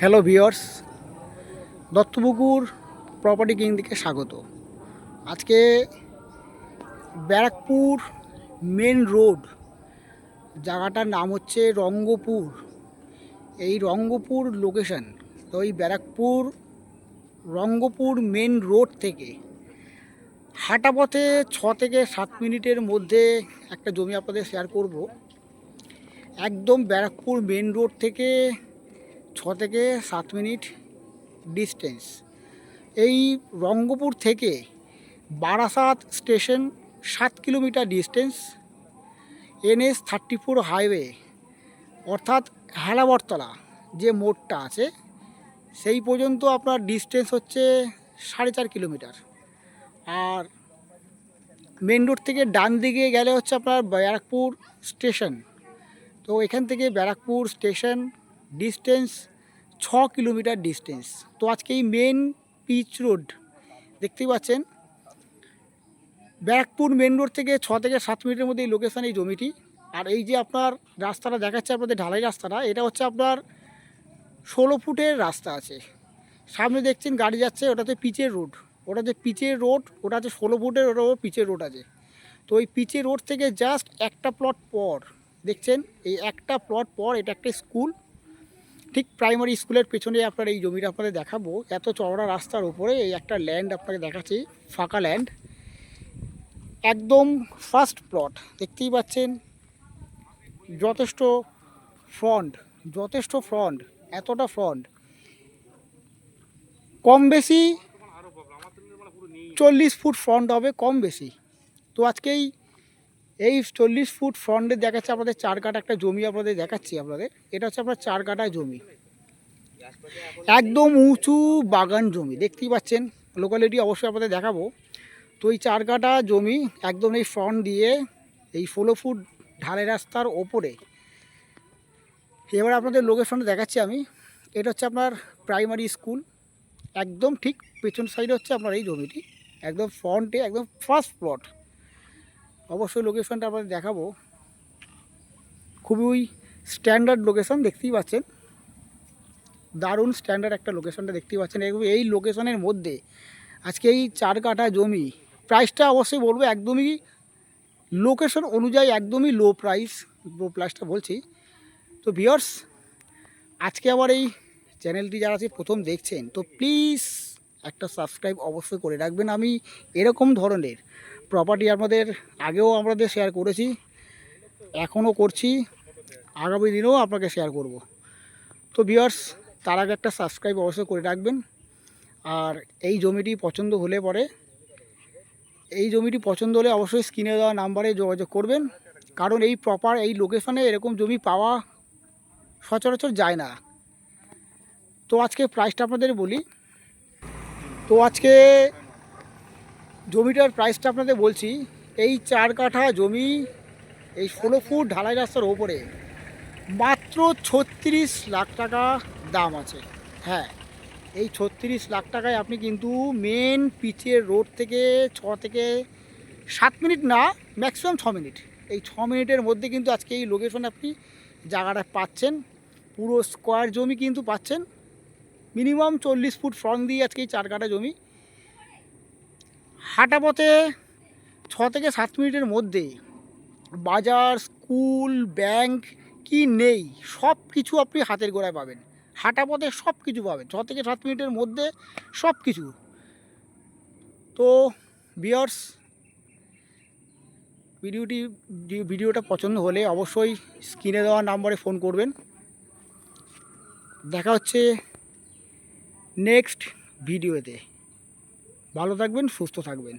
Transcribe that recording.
Hello viewers, Duttapukur property king থেকে স্বাগত। আজকে ব্যারাকপুর মেন রোড, জায়গাটার নাম হচ্ছে রঙ্গপুর। এই রঙ্গপুর লোকেশন, তো এই ব্যারাকপুর রঙ্গপুর মেন রোড থেকে হাঁটা পথে 6 থেকে 7 মিনিটের মধ্যে একটা জমি আপনাদের শেয়ার করব। একদম ব্যারাকপুর মেন রোড থেকে 6 থেকে 7 মিনিট ডিস্টেন্স। এই রঙ্গপুর থেকে Barasat station 7 kilometre distance. NH-34 highway অর্থাৎ হেলাবরতলা যে মোড়টা আছে সেই পর্যন্ত আপনার ডিস্টেন্স হচ্ছে 4.5 কিলোমিটার। আর মেন রোড থেকে ডান দিকে গেলে হচ্ছে আপনার ব্যারাকপুর স্টেশন। তো এখান থেকে Barrackpore station distance 6 kilometre distance. তো আজকে এই মেন পিচ রোড দেখতেই পাচ্ছেন, ব্যারাকপুর মেন রোড থেকে 6 থেকে 7 মিনিটের মধ্যে এই লোকেশান, এই জমিটি। আর এই যে আপনার রাস্তাটা দেখাচ্ছে আপনাদের, ঢালাই রাস্তাটা, এটা হচ্ছে আপনার 16 ফুটের রাস্তা আছে। সামনে দেখছেন গাড়ি যাচ্ছে, ওটাতে পিচের রোড, ওটাতে 16 ফুটের, ওটাও পিচের রোড আছে। তো এই পিচের রোড থেকে জাস্ট একটা প্লট পর দেখছেন, এই একটা প্লট পর এটা একটা স্কুল। ঠিক প্রাইমারি স্কুলের পেছনে আপনার এই জমিটা আপনাদের দেখাবো। এত চওড়া রাস্তার উপরে এই একটা ল্যান্ড আপনাকে দেখাচ্ছি, ফাঁকা ল্যান্ড, একদম ফার্স্ট প্লট। দেখতেই পাচ্ছেন যথেষ্ট ফ্রন্ট, এতটা ফ্রন্ট, কম বেশি 40 ফুট ফ্রন্ট হবে, কম বেশি। তো আজকেই এই 40 ফুট ফ্রন্টে দেখাচ্ছে আপনাদের 4 কাঠা একটা জমি আপনাদের দেখাচ্ছি আপনাদের। এটা হচ্ছে আপনার 4 কাঠা জমি, একদম উঁচু বাগান জমি। দেখতেই পাচ্ছেন লোকালিটি অবশ্যই আপনাদের দেখাবো। তো এই 4 কাঠা জমি একদম এই ফ্রন্ট দিয়ে এই 16 ফুট ঢালাই রাস্তার ওপরে। এবার আপনাদের লোকেশনটা দেখাচ্ছি আমি। এটা হচ্ছে আপনার প্রাইমারি স্কুল, একদম ঠিক পেছন সাইডে হচ্ছে আপনার এই জমিটি, একদম ফ্রন্টে, একদম ফার্স্ট প্লট। অবশ্যই লোকেশনটা আপনাদের দেখাবো, খুবই স্ট্যান্ডার্ড লোকেশন। দেখতেই পাচ্ছেন দারুণ স্ট্যান্ডার্ড একটা লোকেশনটা দেখতেই পাচ্ছেন। এই লোকেশনের মধ্যে আজকে এই 4 কাঠা জমি, প্রাইসটা অবশ্যই বলবো একদমই লোকেশন অনুযায়ী একদমই লো প্রাইসটা বলছি। তো ভিউয়ার্স, আজকে আবার এই চ্যানেলটি যারা আছে প্রথম দেখছেন, তো প্লিজ একটা সাবস্ক্রাইব অবশ্যই করে রাখবেন। আমি এরকম ধরনের প্রপার্টি আপনাদের আগেও আমাদের শেয়ার করেছি, এখনও করছি, আগামী দিনেও আপনাকে শেয়ার করব। তো ভিউয়ার্স, তার আগে একটা সাবস্ক্রাইব অবশ্যই করে রাখবেন। আর এই জমিটি পছন্দ হলে অবশ্যই স্ক্রিনে দেওয়া নাম্বারে যোগাযোগ করবেন। কারণ এই লোকেশনে এরকম জমি পাওয়া সচরাচর যায় না। তো আজকে প্রাইসটা আপনাদের বলি। তো আজকে জমিটার প্রাইসটা আপনাদের বলছি। এই 4 কাঠা জমি এই 16 ফুট ঢালাই রাস্তার ওপরে মাত্র 36 লাখ টাকা দাম আছে। হ্যাঁ, এই 36 লাখ টাকায় আপনি কিন্তু মেন পিচের রোড থেকে 6 থেকে 7 মিনিট না, ম্যাক্সিমাম 6 মিনিট, এই 6 মিনিটের মধ্যে কিন্তু আজকে এই লোকেশনে আপনি জায়গাটা পাচ্ছেন। পুরো স্কোয়ার জমি কিন্তু পাচ্ছেন, মিনিমাম 40 ফুট ফ্রন্ট দিয়ে আজকে এই 4 কাঠা জমি। হাঁটা পথে 6 থেকে 7 মিনিটের মধ্যে বাজার, স্কুল, ব্যাংক কি নেই, সব কিছু আপনি হাতের গোড়ায় পাবেন। হাঁটা পথে সব কিছু পাবেন, 6 থেকে 7 মিনিটের মধ্যে সব কিছু। তো ভিউয়ার্স, ভিডিওটা পছন্দ হলে অবশ্যই স্ক্রিনে দেওয়া নাম্বারে ফোন করবেন। দেখা হচ্ছে নেক্সট ভিডিওতে। ভালো থাকবেন, সুস্থ থাকবেন।